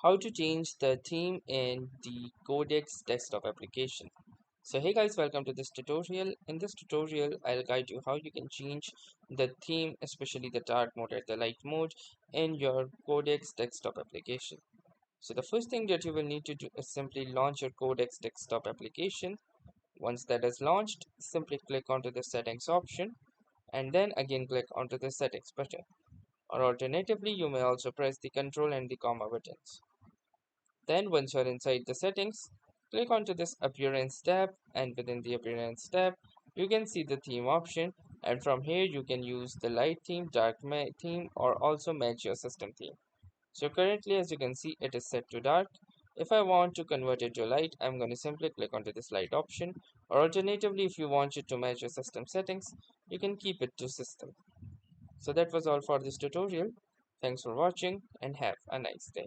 how to change the theme in the Codex desktop application. So hey guys, welcome to this tutorial. In this tutorial, I'll guide you how you can change the theme, especially the dark mode and the light mode in your Codex desktop application. So the first thing that you will need to do is simply launch your Codex desktop application. Once that is launched, simply click onto the settings option and then again click onto the settings button. Or alternatively, you may also press the control and the comma buttons. Then once you're inside the settings, click onto this appearance tab, and within the appearance tab, you can see the theme option, and from here you can use the light theme, dark theme, or also match your system theme. So currently, as you can see, it is set to dark. If I want to convert it to light, I'm going to simply click onto this light option, or alternatively, if you want it to match your system settings, you can keep it to system. So that was all for this tutorial. Thanks for watching and have a nice day.